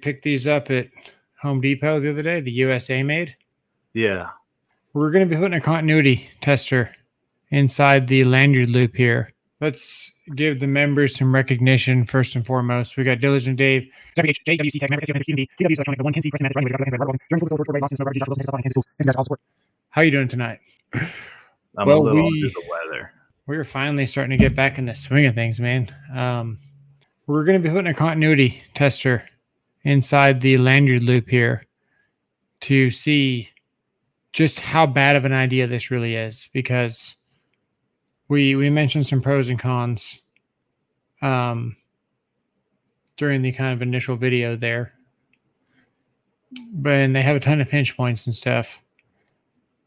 Picked these up at Home Depot the other day, the USA made. Yeah. We're going to be putting a continuity tester inside the lanyard loop here. Let's give the members some recognition first and foremost. We got Diligent Dave, JWC Tech, How you doing tonight? I'm a little under the weather. We're finally starting to get back in the swing of things, man. We're going to be putting a continuity tester inside the lanyard loop here to see just how bad of an idea this really is, because we mentioned some pros and cons during the kind of initial video there, but they have a ton of pinch points and stuff,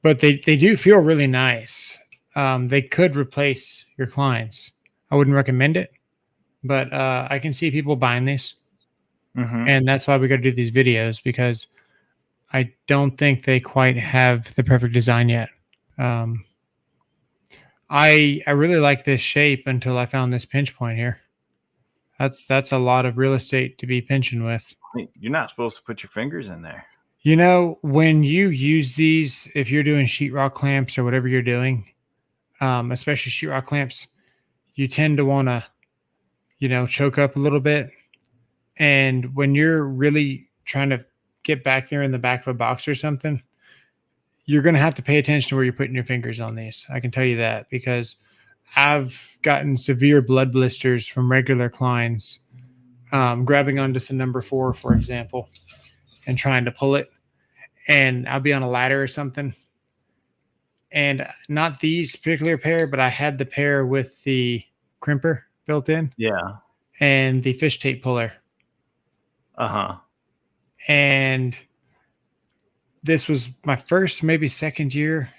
but they do feel really nice. They could replace your clients. I wouldn't recommend it, but I can see people buying these. And that's why we got to do these videos, because I don't think they quite have the perfect design yet. I really like this shape until I found this pinch point here. That's a lot of real estate to be pinching with. You're not supposed to put your fingers in there. You know, when you use these, if you're doing sheetrock clamps or whatever you're doing, especially sheetrock clamps, you tend to want to, choke up a little bit. And when you're really trying to get back there in the back of a box or something, you're going to have to pay attention to where you're putting your fingers on these. I can tell you that, because I've gotten severe blood blisters from regular clients grabbing onto some number 4, for example, and trying to pull it. And I'll be on a ladder or something. And not these particular pair, but I had the pair with the crimper built in. Yeah. And the fish tape puller. And this was my first, maybe second year.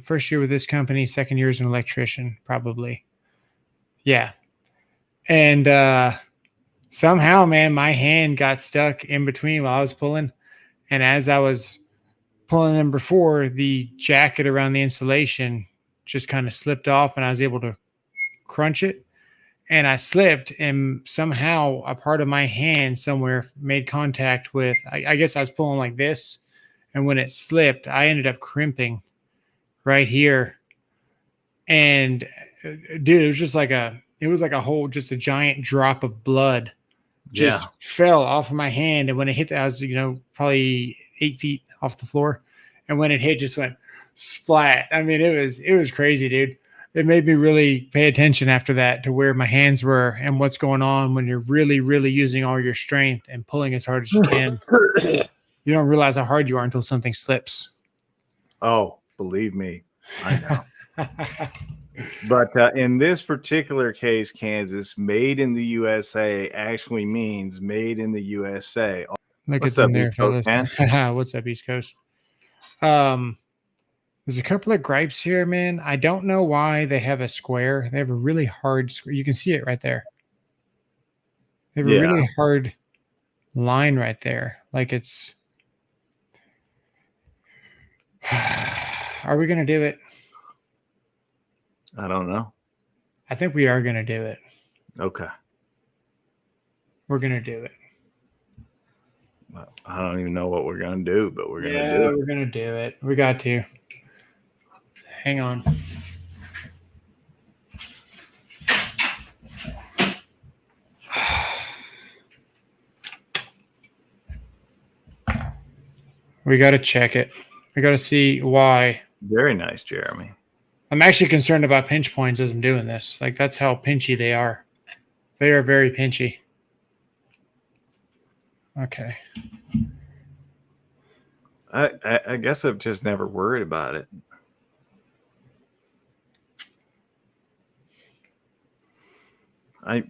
First year with this company, second year as an electrician, probably. Yeah. And somehow, man, my hand got stuck in between while I was pulling. And as I was pulling number 4, the jacket around the insulation just kind of slipped off, and I was able to crunch it. And I slipped, and somehow a part of my hand somewhere made contact with, I guess I was pulling like this. And when it slipped, I ended up crimping right here. And dude, it was just like a just a giant drop of blood just fell off of my hand. And when it hit, I was, probably 8 feet off the floor. And when it hit, just went splat. I mean, it was crazy, dude. It made me really pay attention after that to where my hands were and what's going on when you're really, really using all your strength and pulling as hard as you can. You don't realize how hard you are until something slips. Oh, believe me, I know. But in this particular case, Kansas, made in the USA actually means made in the USA. Look What's at up, them there, East Coast, fellas. What's up, East Coast? There's a couple of gripes here, man. I don't know why they have a square. They have a really hard square. You can see it right there. They have a really hard line right there. Like it's... Are we going to do it? I don't know. I think we are going to do it. Okay. We're going to do it. I don't even know what we're going to do, but we're going to do it. We're going to do it. We got to. Hang on. We got to check it. We got to see why. Very nice, Jeremy. I'm actually concerned about pinch points as I'm doing this. Like, that's how pinchy they are. They are very pinchy. Okay. I guess I've just never worried about it. I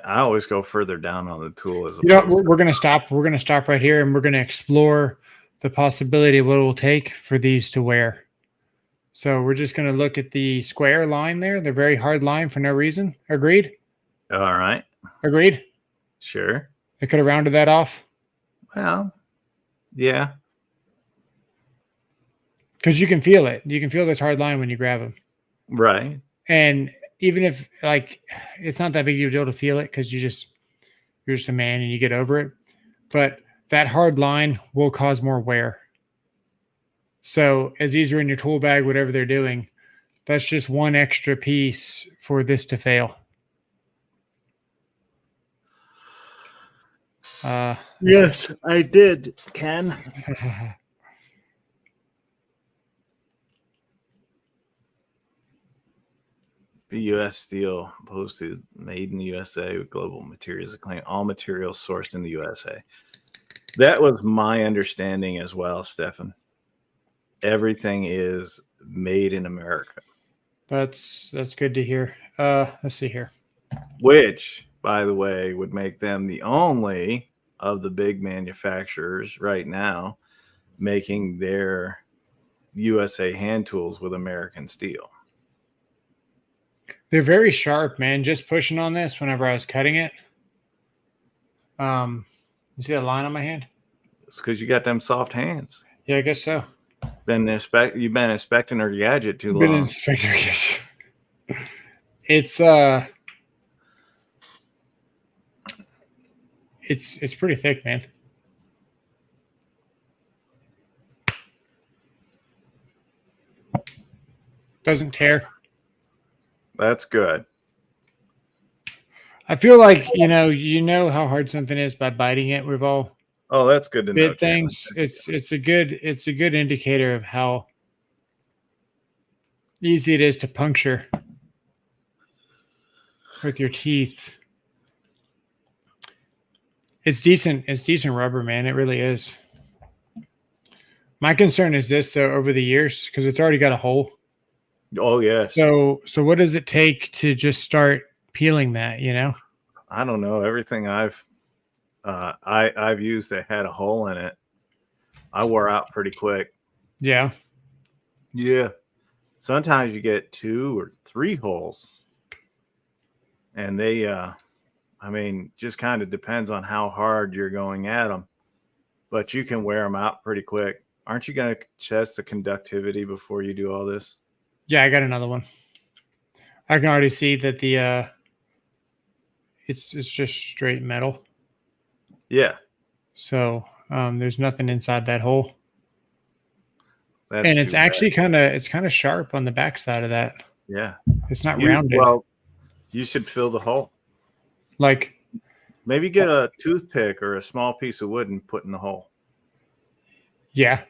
always go further down on the tool as we're going to stop. We're going to stop right here, and we're going to explore the possibility of what it will take for these to wear. So we're just going to look at the square line there, the very hard line for no reason. Agreed? All right. Agreed? Sure. I could have rounded that off. Well, yeah. Because you can feel it. You can feel this hard line when you grab them. Right. And even if, like, it's not that big of a deal to feel it because you're just a man and you get over it. but that hard line will cause more wear. So as these are in your tool bag, whatever they're doing, that's just one extra piece for this to fail. Yes, I did, Ken. U.S. Steel posted made in the USA with global materials claim all materials sourced in the USA. That was my understanding as well, Stefan. Everything is made in America. That's good to hear. Let's see here. Which, by the way, would make them the only of the big manufacturers right now making their USA hand tools with American steel. They're very sharp, man. Just pushing on this whenever I was cutting it. You see that line on my hand? It's because you got them soft hands. Yeah, I guess so. You've been inspecting her gadget too long. Been an inspector. It's pretty thick, man. Doesn't tear. That's good. I feel like you know how hard something is by biting it. We've all that's good to know. bit things. It's a good indicator of how easy it is to puncture with your teeth. It's decent rubber, man. It really is. My concern is this though, over the years, because it's already got a hole. Oh yes. So what does it take to just start peeling that, you know? I don't know. Everything I've used that had a hole in it, I wore out pretty quick. Yeah. Yeah. Sometimes you get 2 or 3 holes. And they just kind of depends on how hard you're going at them. But you can wear them out pretty quick. Aren't you going to test the conductivity before you do all this? Yeah, I got another one. I can already see that the it's just straight metal. Yeah. So there's nothing inside that hole. That's and it's actually kind of sharp on the back side of that. Yeah. It's not rounded. Well, you should fill the hole. Like maybe get a toothpick or a small piece of wood and put in the hole. Yeah.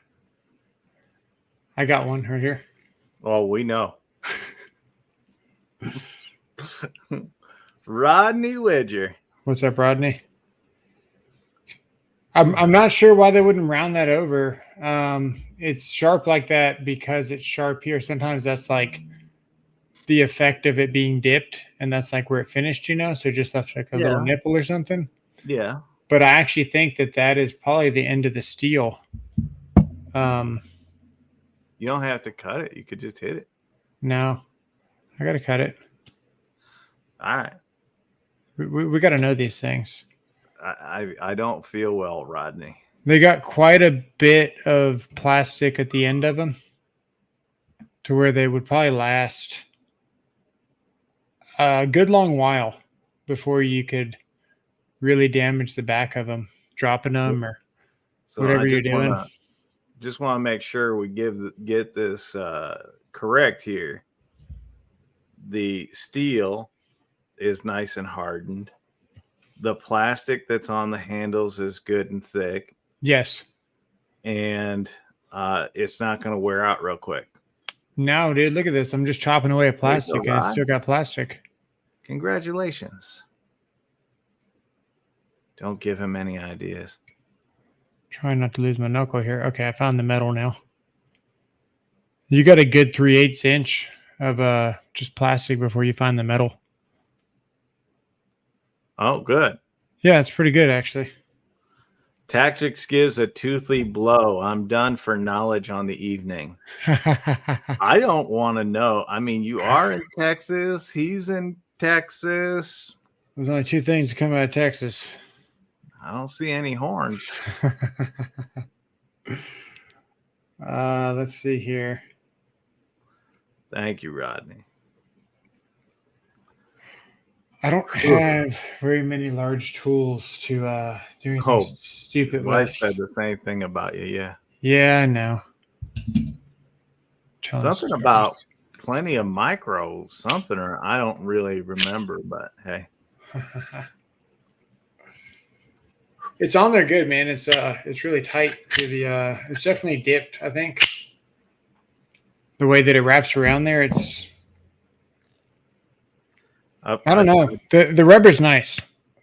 I got one right here. Oh, we know. Rodney Widger. What's up, Rodney? I'm not sure why they wouldn't round that over. It's sharp like that because it's sharp here. Sometimes that's like the effect of it being dipped, and that's like where it finished, you know? So just left like a little nipple or something. Yeah. But I actually think that is probably the end of the steel. You don't have to cut it. You could just hit it. No, I got to cut it. All right. We got to know these things. I don't feel well, Rodney. They got quite a bit of plastic at the end of them to where they would probably last a good long while before you could really damage the back of them, dropping them or whatever you're doing. Just want to make sure we get this correct here. The steel is nice and hardened. The plastic that's on the handles is good and thick. Yes. And it's not going to wear out real quick. No, dude, look at this. I'm just chopping away at plastic and it's still got plastic. Congratulations. Don't give him any ideas. Trying not to lose my knuckle here. Okay, I found the metal now. You got a good 3/8 inch of just plastic before you find the metal. Oh, good. Yeah, it's pretty good, actually. Tactics gives a toothy blow. I'm done for knowledge on the evening. I don't want to know. I mean, you are in Texas. He's in Texas. There's only 2 things that come out of Texas. I don't see any horns. Let's see here. Thank you, Rodney. I don't have very many large tools to do anything Oh, stupid wife with. said the same thing about you. Yeah. Yeah, I know. Telling Something stories. about plenty of micro something, or I don't really remember, but hey. It's on there good, man. It's really tight to the it's definitely dipped, I think. The way that it wraps around there, it's I don't know. The rubber's nice.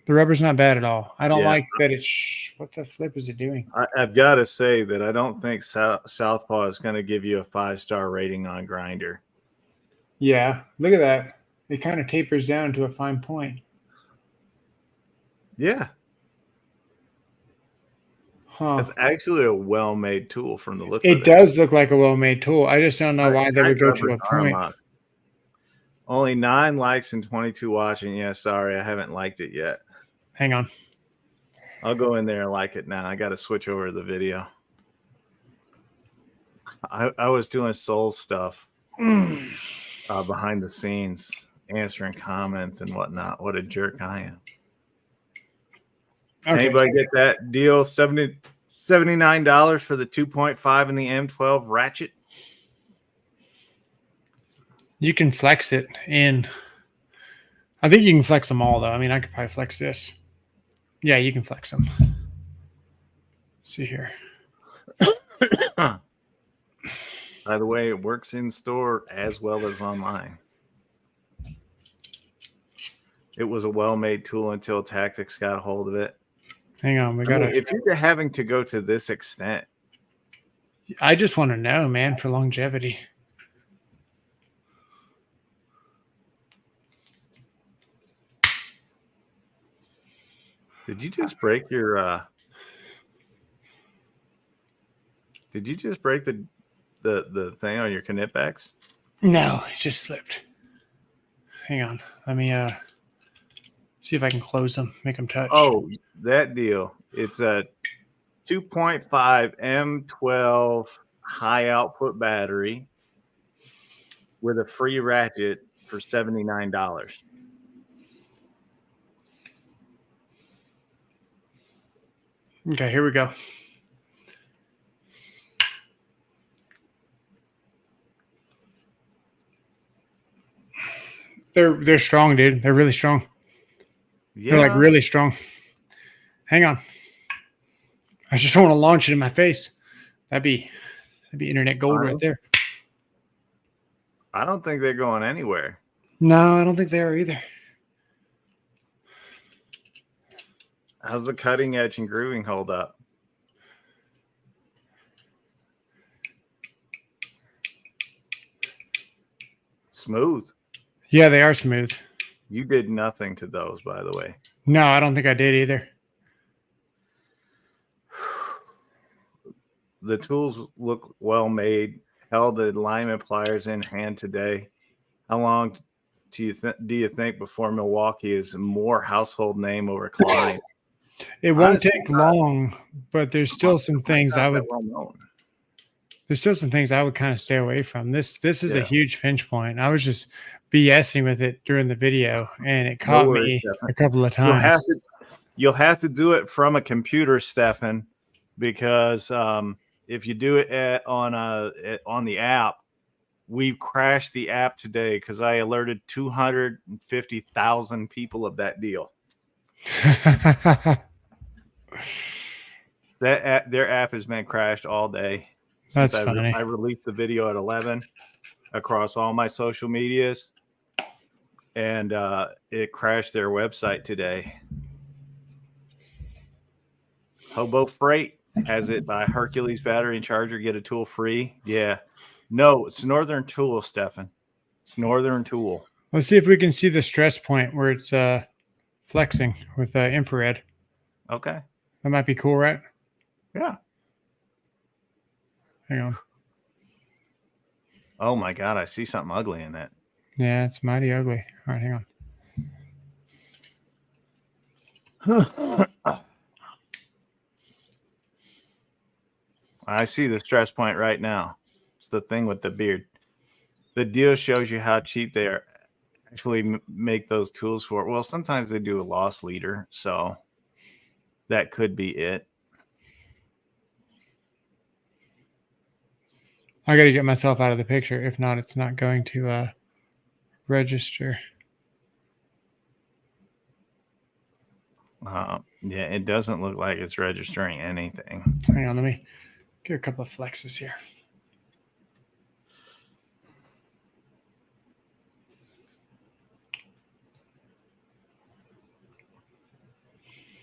The rubber's not bad at all. I don't like that it's what the flip is it doing? I've got to say that I don't think Southpaw is going to give you a 5-star rating on Grinder. Yeah, look at that. It kind of tapers down to a fine point. Yeah. Huh. It's actually a well-made tool from the looks of It it. does look like a well-made tool. I just don't know why they would go to a point. Only 9 likes and 22 watching. Yeah, sorry, I haven't liked it yet. Hang on. I'll go in there and like it now. I got to switch over to the video. I was doing soul stuff behind the scenes, answering comments and whatnot. What a jerk I am. Okay. Anybody get that deal? $79 for the 2.5 and the M12 ratchet? You can flex it in. I think you can flex them all, though. I mean, I could probably flex this. Yeah, you can flex them. Let's see here. By the way, it works in store as well as online. It was a well-made tool until Tactics got a hold of it. Hang on, we got to. If you're having to go to this extent, I just want to know, man, for longevity. Did you just break your? Did you just break the thing on your Knitbacks? No, it just slipped. Hang on, let me see if I can close them, make them touch. Oh, that deal. It's a 2.5 M12 high output battery with a free ratchet for $79. Okay, here we go. They're strong, dude. They're really strong. Yeah. They're like really strong. Hang on. I just don't want to launch it in my face. That'd be internet gold right there. I don't think they're going anywhere. No, I don't think they are either. How's the cutting edge and grooving hold up? Smooth. Yeah, they are smooth. You did nothing to those, by the way. No, I don't think I did either. The tools look well made. Held the alignment pliers in hand today. How long do you think before Milwaukee is a more household name over Klein? It won't take long, but there's still some things I would. There's still some things I would kind of stay away from. This is a huge pinch point. I was just BSing with it during the video, and it caught me a couple of times. You'll have to do it from a computer, Stefan, because if you do it on the app, we've crashed the app today because I alerted 250,000 people of that deal. Their app has been crashed all day. That's funny. I released the video at 11 across all my social medias, and it crashed their website today. Hobo Freight has it by Hercules battery and charger. Get a tool free. Yeah. No, it's Northern Tool, Stefan. It's Northern Tool. Let's see if we can see the stress point where it's flexing with infrared. Okay. That might be cool, right? Yeah. Hang on. Oh my God, I see something ugly in that. Yeah, it's mighty ugly. All right, hang on. I see the stress point right now. It's the thing with the beard. The deal shows you how cheap they are. actually make those tools for it. Well, sometimes they do a loss leader, so that could be it. I got to get myself out of the picture. If not, it's not going to register. Yeah, it doesn't look like it's registering anything. Hang on, let me get a couple of flexes here.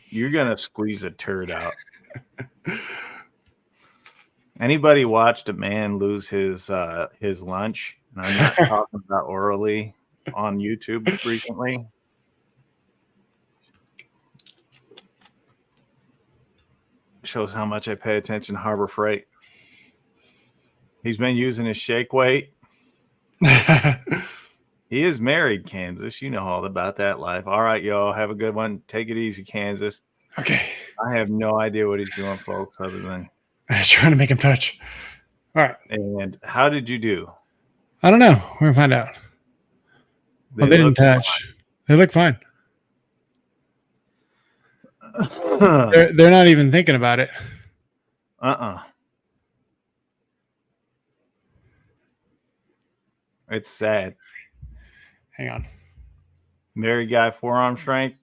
You're gonna squeeze a turd out. Anybody watched a man lose his lunch? And I'm not talking about orally on YouTube recently. Shows how much I pay attention to Harbor Freight. He's been using his shake weight. He is married, Kansas. You know all about that life. All right, y'all. Have a good one. Take it easy, Kansas. Okay. I have no idea what he's doing, folks, other than trying to make him touch. All right. And how did you do? I don't know. We're gonna find out. They didn't touch. Fine. They look fine. They're not even thinking about it. It's sad. Hang on. Married guy forearm strength.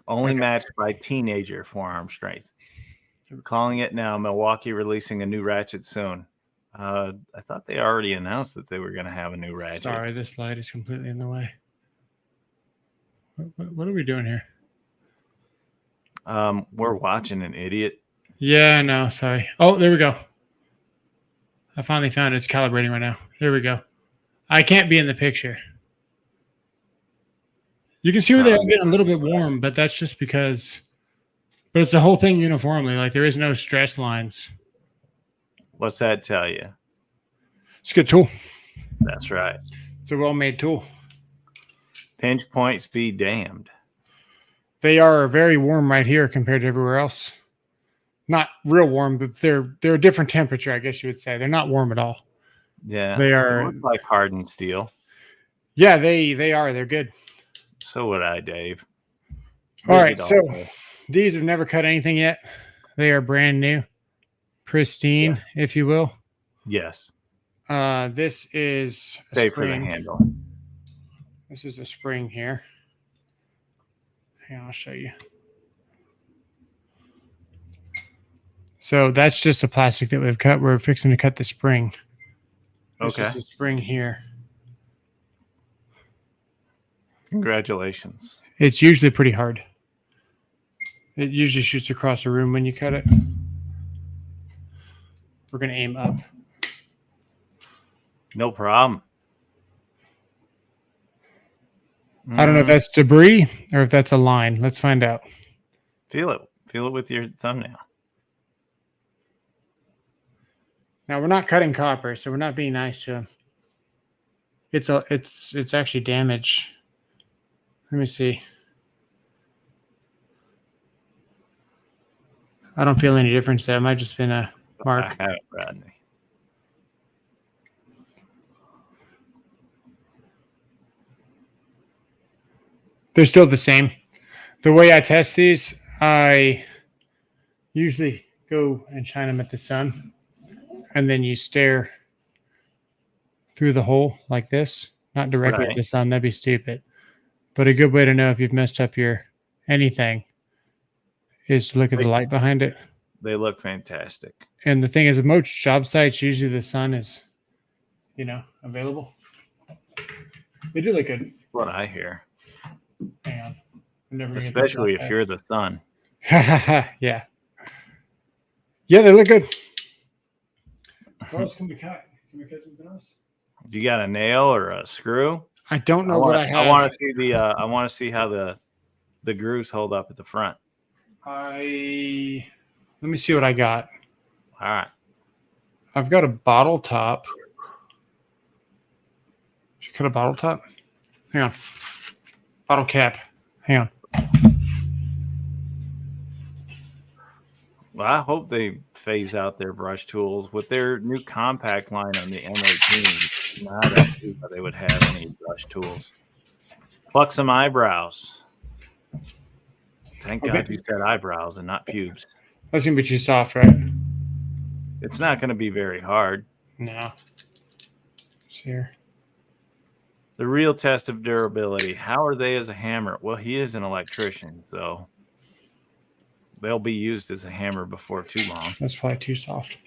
Only matched by teenager forearm strength. Calling it now. Milwaukee releasing a new ratchet soon. I thought they already announced that they were going to have a new ratchet. Sorry, this light is completely in the way. What are we doing here? We're watching an idiot. Yeah, no, sorry. Oh, there we go. I finally found it. It's calibrating right now. Here we go. I can't be in the picture. You can see where they're getting a little bit warm, but that's just because. But it's the whole thing uniformly. Like there is no stress lines. What's that tell you? It's a good tool. That's right. It's a well-made tool. Pinch points be damned. They are very warm right here compared to everywhere else. Not real warm, but they're a different temperature, I guess you would say. They're not warm at all. Yeah. They are. They look like hardened steel. Yeah, they are. They're good. So would I, Dave. All right, so these have never cut anything yet. They are brand new, pristine, if you will. Yes. This is a safe spring. For the handle. This is a spring here. Hang on, I'll show you. So that's just a plastic that we've cut. We're fixing to cut the spring. This is the spring here. Congratulations. It's usually pretty hard. It usually shoots across the room when you cut it. We're going to aim up. No problem. I don't know if that's debris or if that's a line. Let's find out. Feel it. Feel it with your thumbnail. Now we're not cutting copper, so we're not being nice to him. It's actually damage. Let me see. I don't feel any difference there. It might just been a mark. I have it, Rodney. They're still the same. The way I test these, I usually go and shine them at the sun, and then you stare through the hole like this, not directly at the sun. That'd be stupid. But a good way to know if you've messed up your anything is to look at the light behind it. They look fantastic. And the thing is, with most job sites, usually the sun is, available. They do look good. What I hear. Hang on. Especially if you're the sun. Yeah. Yeah, they look good. What else can we cut? Can we cut something else? You got a nail or a screw? I don't know what I have. I want to see I want to see how the grooves hold up at the front. Let me see what I got. All right. I've got a bottle top. Should I cut a bottle top? Hang on. Bottle cap. Hang on. Well, I hope they phase out their brush tools with their new compact line on the M18. No, I don't see why they would have any brush tools. Pluck some eyebrows. Thank God you said eyebrows and not pubes. That's gonna be too soft, right? It's not going to be very hard. No. It's here. The real test of durability. How are they as a hammer? Well, he is an electrician, so they'll be used as a hammer before too long. That's probably too soft.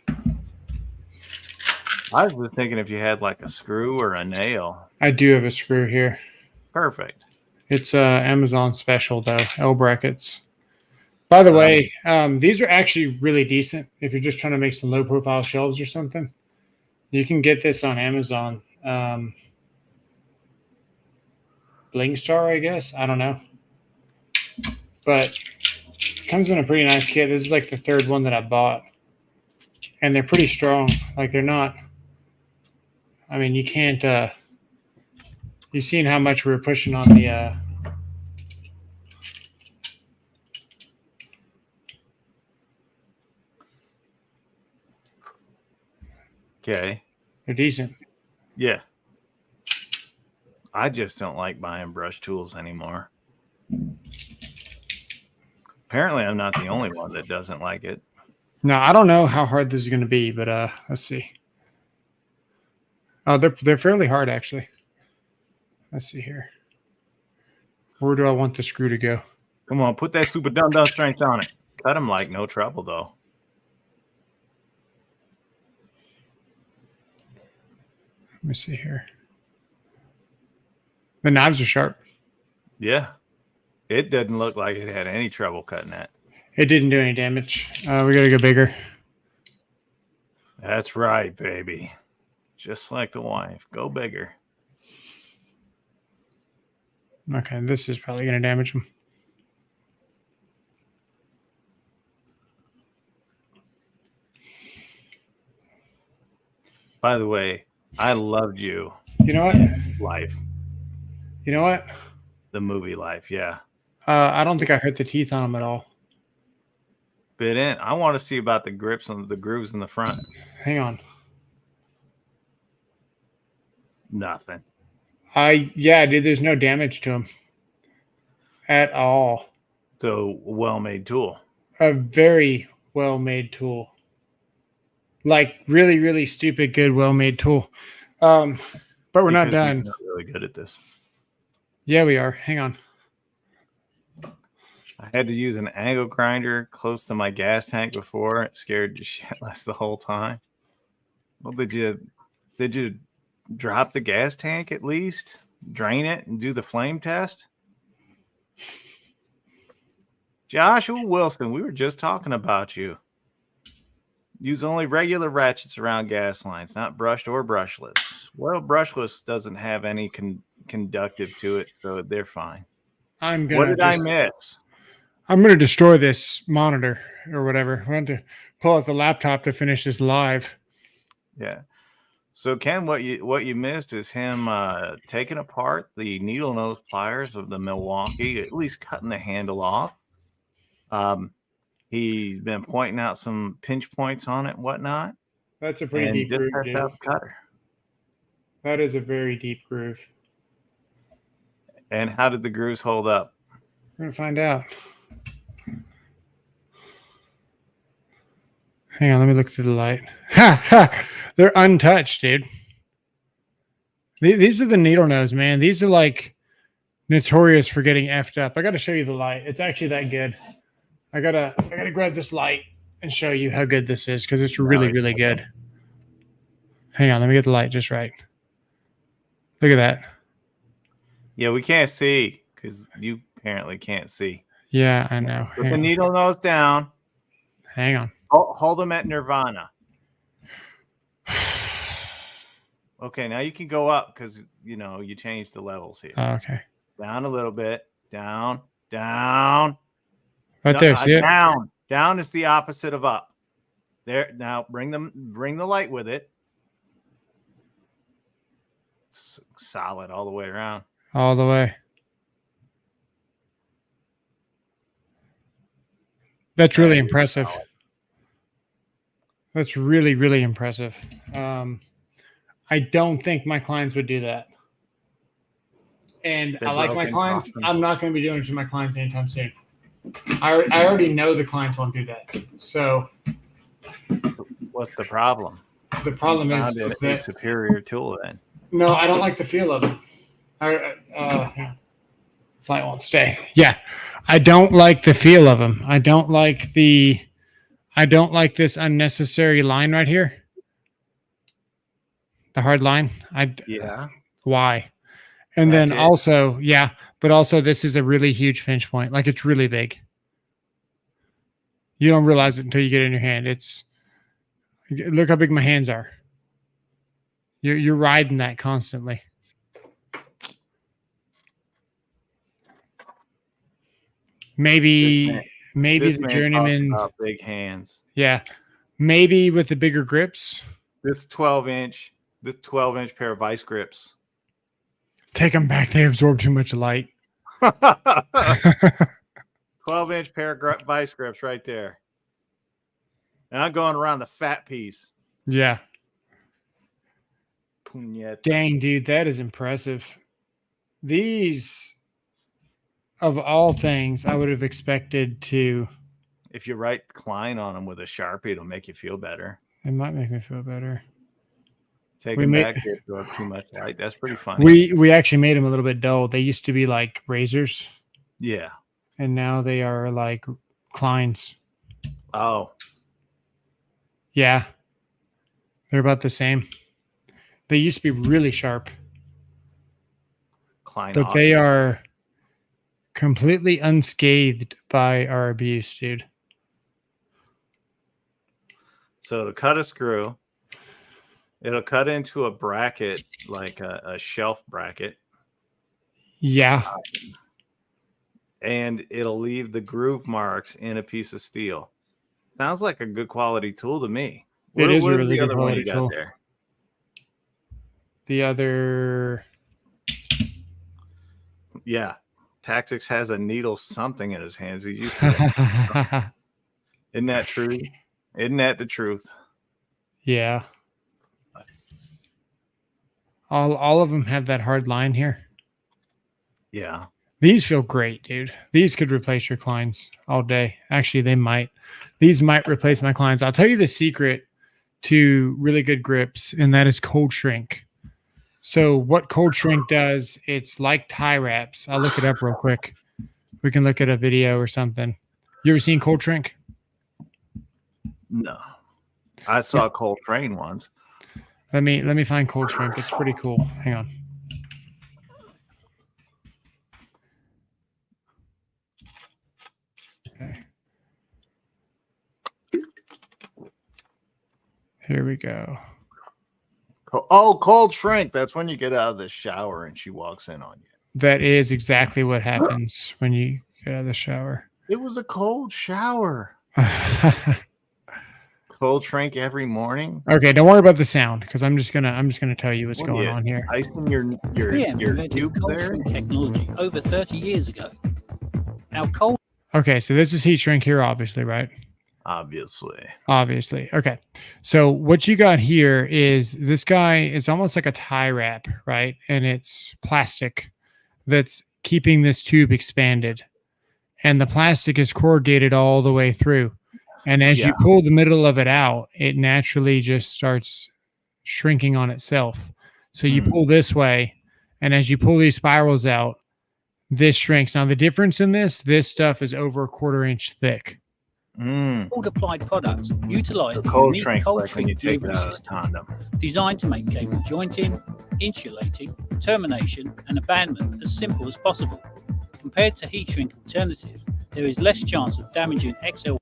I was thinking if you had like a screw or a nail. I do have a screw here. Perfect. It's Amazon special though, L brackets. By the way, these are actually really decent if you're just trying to make some low profile shelves or something. You can get this on Amazon. Bling Star, I guess. I don't know. But it comes in a pretty nice kit. This is like the third one that I bought. And they're pretty strong. Like they're not. I mean, you can't. You've seen how much we were pushing on the. Okay. They're decent. Yeah. I just don't like buying brush tools anymore. Apparently, I'm not the only one that doesn't like it. No, I don't know how hard this is going to be, but let's see. Oh, they're fairly hard actually. Let's see here. Where do I want the screw to go? Come on, put that super dum-dum strength on it. Cut them like no trouble, though. Let me see here. The knives are sharp. Yeah. It doesn't look like it had any trouble cutting that. It didn't do any damage. We got to go bigger. That's right, baby. Just like the wife. Go bigger. Okay, this is probably going to damage them. By the way, I loved you. You know what? Life. You know what? The movie Life, yeah. I don't think I hurt the teeth on them at all. Bit in. I want to see about the grips on the grooves in the front. Hang on. Nothing. Yeah, dude, there's no damage to them at all. So, well-made tool. A very well-made tool. Like really, really stupid, good, well-made tool. But we're not done. We're not really good at this. Yeah, we are. Hang on. I had to use an angle grinder close to my gas tank before. It scared the shit less the whole time. Well, did you drop the gas tank at least? Drain it and do the flame test? Joshua Wilson, we were just talking about you. Use only regular ratchets around gas lines, not brushed or brushless. Well, brushless doesn't have any conductive to it, so they're fine. What did I miss? I'm going to destroy this monitor or whatever. I want to pull out the laptop to finish this live. Yeah. So, Ken, what you missed is him taking apart the needle nose pliers of the Milwaukee, at least cutting the handle off. He's been pointing out some pinch points on it and whatnot. That's a pretty deep groove, dude. Cutter. That is a very deep groove. And how did the grooves hold up? We're going to find out. Hang on, let me look through the light. Ha! Ha! They're untouched, dude. These are the needle nose, man. These are like notorious for getting effed up. I got to show you the light. It's actually that good. I gotta grab this light and show you how good this is because it's really, really good. Hang on, let me get the light just right. Look at that. Yeah, we can't see because you apparently can't see. Yeah, I know. Put the needle nose down. Hang on. Hold them at Nirvana. Okay, now you can go up because, you changed the levels here. Oh, okay. Down a little bit. Down. Right there, see it? Down. Down is the opposite of up. There. Now bring the light with it. It's solid all the way around. All the way. That's really impressive. Solid. That's really, really impressive. I don't think my clients would do that. And They're I like my broken, clients. awesome. I'm not going to be doing it to my clients anytime soon. I already know the clients won't do that. So What's the problem? the problem You is found a that superior tool then. no, I don't like the feel of them. Flight won't stay. Yeah, I don't like the feel of them. I don't like this unnecessary line right here. The hard line. Yeah. Why? And That's then it? also, yeah, but also this is a really huge pinch point. Like it's really big. You don't realize it until you get it in your hand. Look how big my hands are. You're riding that constantly. Maybe This the man journeyman. talks about big hands. Yeah, maybe with the bigger grips. This 12-inch pair of vice grips. Take them back. They absorb too much light. 12-inch pair of vice grips right there. And I'm going around the fat piece. Yeah. Puñeta. Dang, dude, that is impressive. These, of all things, I would have expected to. If you write Klein on them with a Sharpie, it'll make you feel better. It might make me feel better. Take them back. They absorb too much light. That's pretty funny. We actually made them a little bit dull. They used to be like razors. Yeah. And now they are like Kleins. Oh. Yeah. They're about the same. They used to be really sharp. Klein, but they are completely unscathed by our abuse, dude. So to cut a screw, it'll cut into a bracket, like a shelf bracket. Yeah. And it'll leave the groove marks in a piece of steel. Sounds like a good quality tool to me. It is a what really the good other one quality you got tool. there? The other... Yeah. Tactics has a needle something in his hands. He used to. Isn't that true? Isn't that the truth? Yeah. All of them have that hard line here. Yeah. These feel great, dude. These could replace your Kleins all day. Actually, they might. These might replace my Kleins. I'll tell you the secret to really good grips, and that is cold shrink. So what cold shrink does, it's like tie wraps. I'll look it up real quick. We can look at a video or something. You ever seen cold shrink? No. I saw Cold Train once. Let me find cold shrink. It's pretty cool. Hang on. Okay. Here we go. Oh, cold shrink. That's when you get out of the shower and she walks in on you. That is exactly what happens when you get out of the shower. It was a cold shower. Cold shrink every morning. Okay, don't worry about the sound because I'm just gonna tell you what's going on here. Icing your tube there. Technology over 30 years ago. Our cold. Okay, so this is heat shrink here, obviously, right? Obviously. Okay. So what you got here is this guy is almost like a tie wrap, right? And it's plastic that's keeping this tube expanded. And the plastic is corrugated all the way through. And as you pull the middle of it out, it naturally just starts shrinking on itself. So you pull this way, and as you pull these spirals out, this shrinks. Now, the difference in this stuff is over a 1/4 inch thick. Cold applied products utilize the cold unique shrink cold like when you shrink take delivery out a system condom. designed to make cable jointing, insulating, termination, and abandonment as simple as possible. Compared to heat shrink alternatives, there is less chance of damaging XL.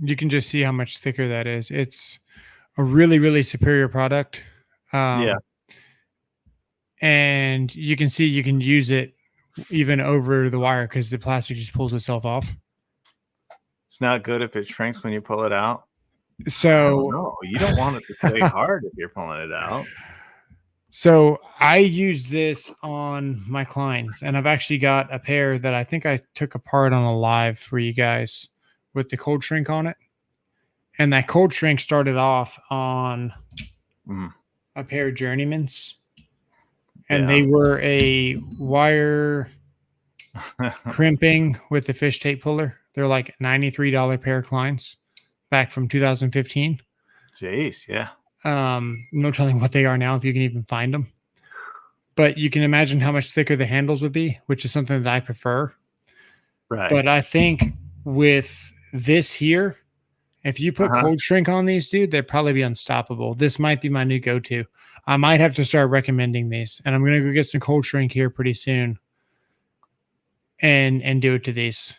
You can just see how much thicker that is. It's a really, really superior product. And you can see you can use it even over the wire because the plastic just pulls itself off. It's not good if it shrinks when you pull it out. So no, you don't want it to stay hard if you're pulling it out. So I use this on my Kleins, and I've actually got a pair that I think I took apart on a live for you guys with the cold shrink on it. And that cold shrink started off on Mm. a pair of Journeymans. And Yeah. they were a wire crimping with the fish tape puller. They're like $93 pair of Kleins back from 2015. Jeez, yeah. No telling what they are now if you can even find them. But you can imagine how much thicker the handles would be, which is something that I prefer. Right. But I think with this here, if you put cold shrink on these, dude, they'd probably be unstoppable. This might be my new go-to. I might have to start recommending these, and I'm gonna go get some cold shrink here pretty soon, and do it to these,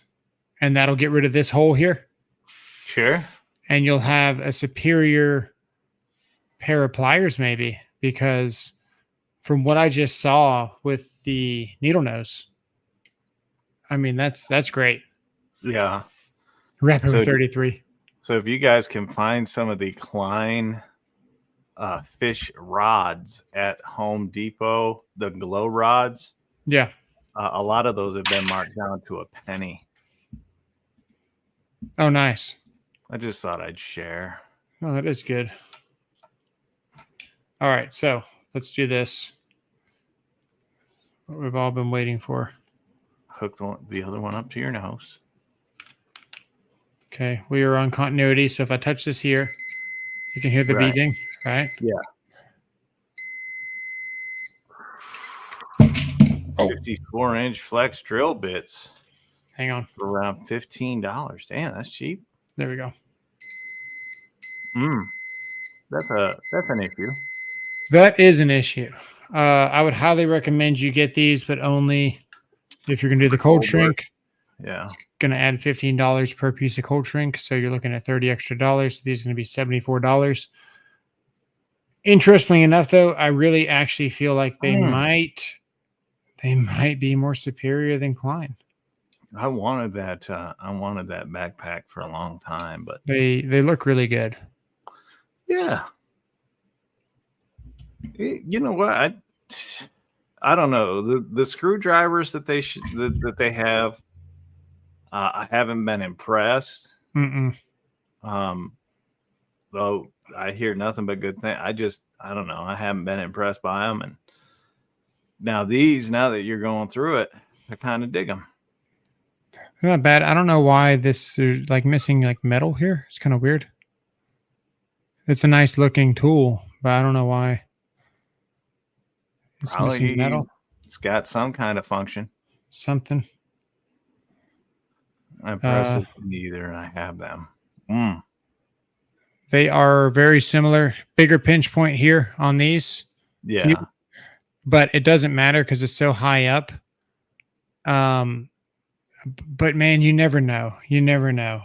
and that'll get rid of this hole here, Sure. and you'll have a superior pair of pliers, maybe, because from what I just saw with the needle nose, I mean that's great. Yeah. Rapid with 33. So if you guys can find some of the Klein fish rods at Home Depot, the glow rods, Yeah. a lot of those have been marked down to a penny. Oh, nice. I just thought I'd share. Oh, that is good. All right, so let's do this. What we've all been waiting for. Hook the other one up to your nose. Okay, we are on continuity, so if I touch this here, you can hear the beeping, right? Yeah. Oh. 54-inch flex drill bits. Hang on. For around $15. Damn, that's cheap. There we go. That's an issue. That is an issue. I would highly recommend you get these, but only if you're going to do the cold shrink. Yeah. Going to add $15 per piece of cold shrink, so you're looking at $30 extra. So these are going to be $74. Interestingly enough, though, I really actually feel like they might be more superior than Klein. I wanted that backpack for a long time, but they look really good. Yeah. You know what? I don't know. The screwdrivers that they have, I haven't been impressed. Though I hear nothing but good things. I don't know. I haven't been impressed by them. And now that you're going through it, I kind of dig them. They're not bad. I don't know why this is like missing like metal here. It's kind of weird. It's a nice looking tool, but I don't know why. It's missing metal. It's got some kind of function. Something. I press it either, and I have them. They are very similar. Bigger pinch point here on these. Yeah. But it doesn't matter because it's so high up. But man, you never know. You never know.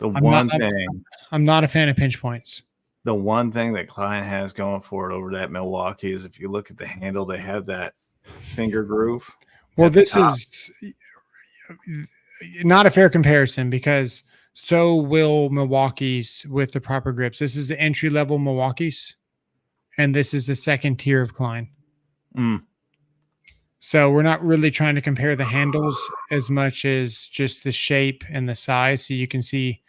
I'm not a fan of pinch points. The one thing that Klein has going for it over that Milwaukee is if you look at the handle, they have that finger groove. Well, this is not a fair comparison because so will Milwaukee's with the proper grips. This is the entry-level Milwaukee's, and this is the second tier of Klein. So we're not really trying to compare the handles as much as just the shape and the size, so you can see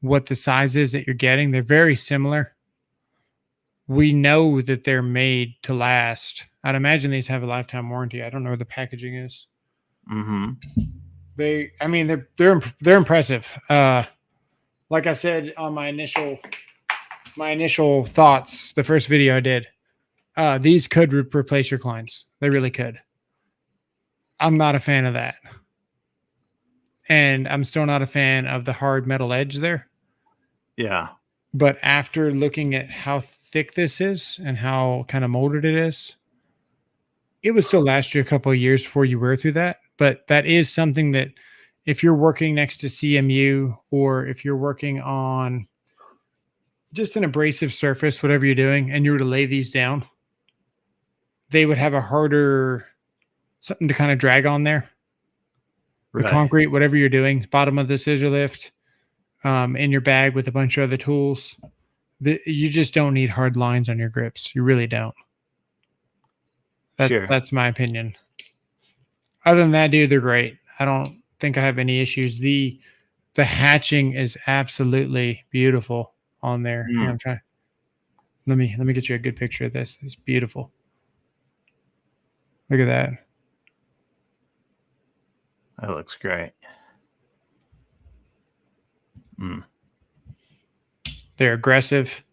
what the size is that you're getting. They're very similar. We know that they're made to last. I'd imagine these have a lifetime warranty. I don't know where the packaging is. They're impressive. Like I said on my initial thoughts, the first video I did, these could replace your Kleins. They really could. I'm not a fan of that. And I'm still not a fan of the hard metal edge there. Yeah. But after looking at how thick this is and how kind of molded it is, it would still last you a couple of years before you wear through that. But that is something that if you're working next to CMU or if you're working on just an abrasive surface, whatever you're doing, and you were to lay these down, they would have a harder something to kind of drag on there. The concrete, whatever you're doing, bottom of the scissor lift, in your bag with a bunch of other tools. You just don't need hard lines on your grips. You really don't. That's my opinion. Other than that, dude, they're great. I don't think I have any issues. The hatching is absolutely beautiful. on there. Here, I'm trying. Let me get you a good picture of this. It's beautiful. Look at that. That looks great. They're aggressive.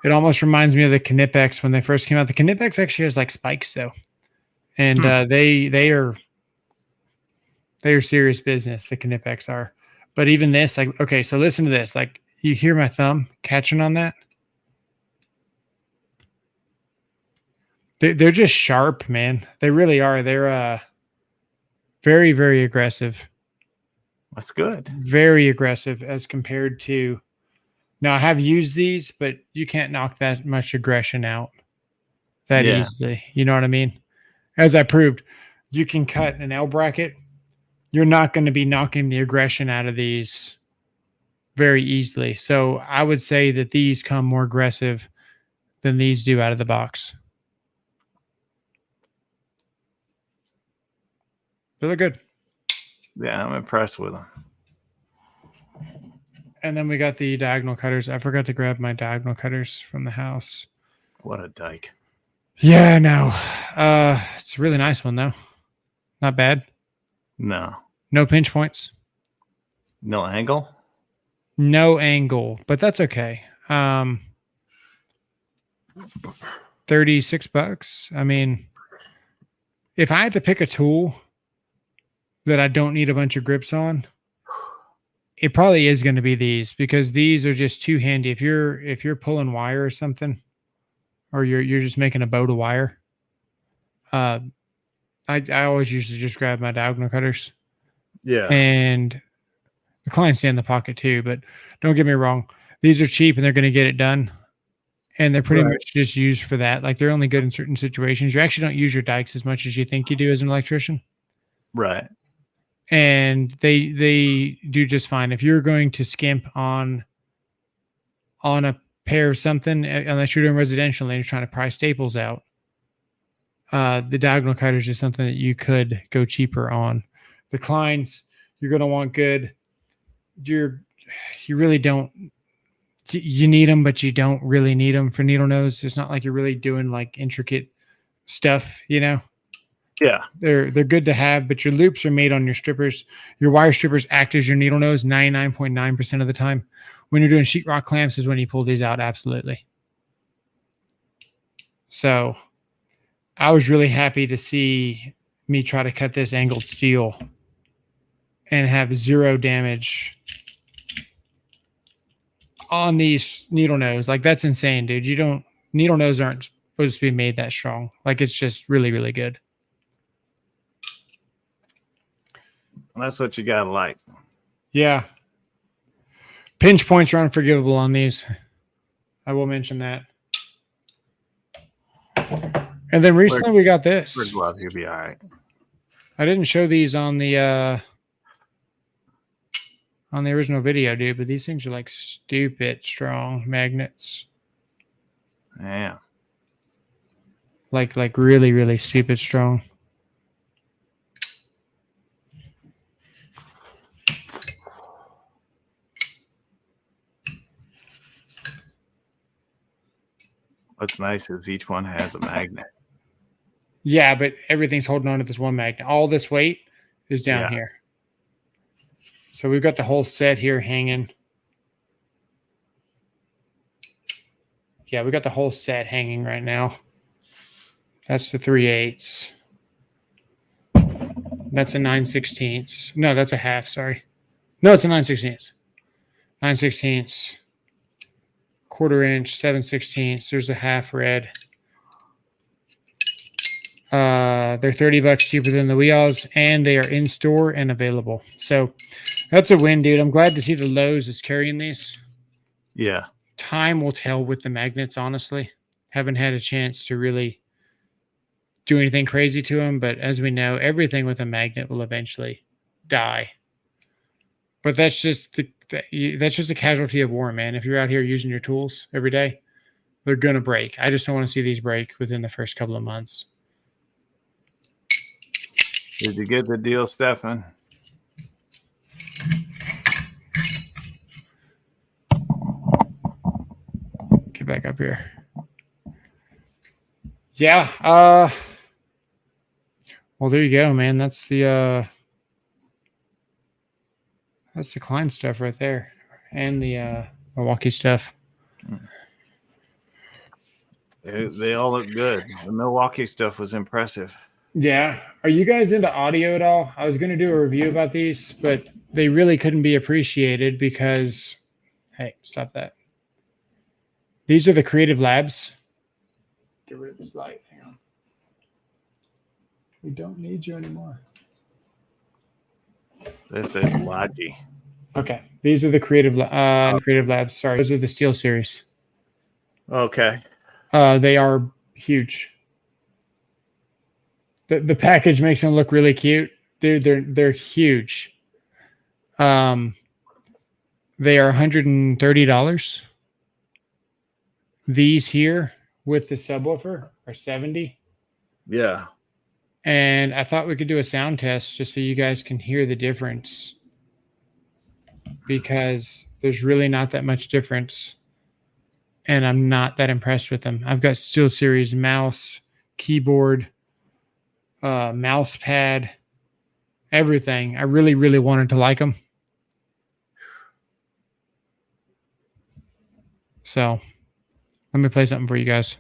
It almost reminds me of the Knipex when they first came out. The Knipex actually has like spikes though, and they are serious business. The Knipex are, but even this, like, okay, so listen to this. Like, you hear my thumb catching on that? They're just sharp, man. They really are. They're very, very aggressive. That's good. Very aggressive as compared to. Now, I have used these, but you can't knock that much aggression out that easily. You know what I mean? As I proved, you can cut an L bracket. You're not going to be knocking the aggression out of these very easily. So I would say that these come more aggressive than these do out of the box. They look good. Yeah, I'm impressed with them. And then we got the diagonal cutters. I forgot to grab my diagonal cutters from the house. What a dyke. Yeah, I know. It's a really nice one, though. Not bad. No. No pinch points. No angle? No angle, but that's okay. $36. I mean, if I had to pick a tool that I don't need a bunch of grips on, it probably is going to be these, because these are just too handy. If you're pulling wire or something, or you're just making a bow to wire, I always usually just grab my diagonal cutters. Yeah. And the clients stay in the pocket too, but don't get me wrong. These are cheap and they're going to get it done. And they're pretty much just used for that. Like, they're only good in certain situations. You actually don't use your dikes as much as you think you do as an electrician. Right. And they do just fine. If you're going to skimp on a pair of something, unless you're doing residential and you're trying to pry staples out, the diagonal cutters is something that you could go cheaper on. The Kleins, you're going to want good. You really don't. You need them, but you don't really need them for needle nose. It's not like you're really doing like intricate stuff, you know. Yeah. They're good to have, but your loops are made on your strippers. Your wire strippers act as your needle nose 99.9% of the time. When you're doing sheetrock clamps is when you pull these out, absolutely. So I was really happy to see me try to cut this angled steel and have 0 damage on these needle nose. Like, that's insane, dude. Needle nose aren't supposed to be made that strong. Like, it's just really, really good. That's what you gotta like. Yeah. Pinch points are unforgivable on these. I will mention that. And then recently we got this. For glove, you'll be all right. I didn't show these on the original video, dude, but these things are like stupid strong magnets. Yeah. Like really, really stupid strong. What's nice is each one has a magnet. Yeah, but everything's holding on to this one magnet. All this weight is down here. So we've got the whole set here hanging. Yeah, we got the whole set hanging right now. That's the 3/8. That's a 9/16. No, that's a half, sorry. No, it's a 9/16. 9/16. 1/4 inch, 7/16. There's a half red. They're $30 cheaper than the Weos, and they are in store and available. So that's a win, dude. I'm glad to see the Lowe's is carrying these. Yeah. Time will tell with the magnets, honestly. Haven't had a chance to really do anything crazy to them, but as we know, everything with a magnet will eventually die. But that's just a casualty of war, man. If you're out here using your tools every day, they're gonna break. I just don't want to see these break within the first couple of months. Did you get the deal, Stefan? get back up here. Yeah. Well, there you go, man. That's the Klein stuff right there, and the Milwaukee stuff. They all look good. The Milwaukee stuff was impressive. Yeah. Are you guys into audio at all? I was going to do a review about these, but they really couldn't be appreciated because, hey, stop that. These are the Creative Labs. Get rid of this light. Hang on. We don't need you anymore. This is Logi. Okay. These are the Creative Labs. Sorry. Those are the Steel Series. Okay. They are huge. The package makes them look really cute. Dude, they're huge. They are $130. These here with the subwoofer are $70. Yeah. And I thought we could do a sound test just so you guys can hear the difference, because there's really not that much difference. And I'm not that impressed with them. I've got Steel Series mouse, keyboard, mouse pad, everything. I really, really wanted to like them. So let me play something for you guys.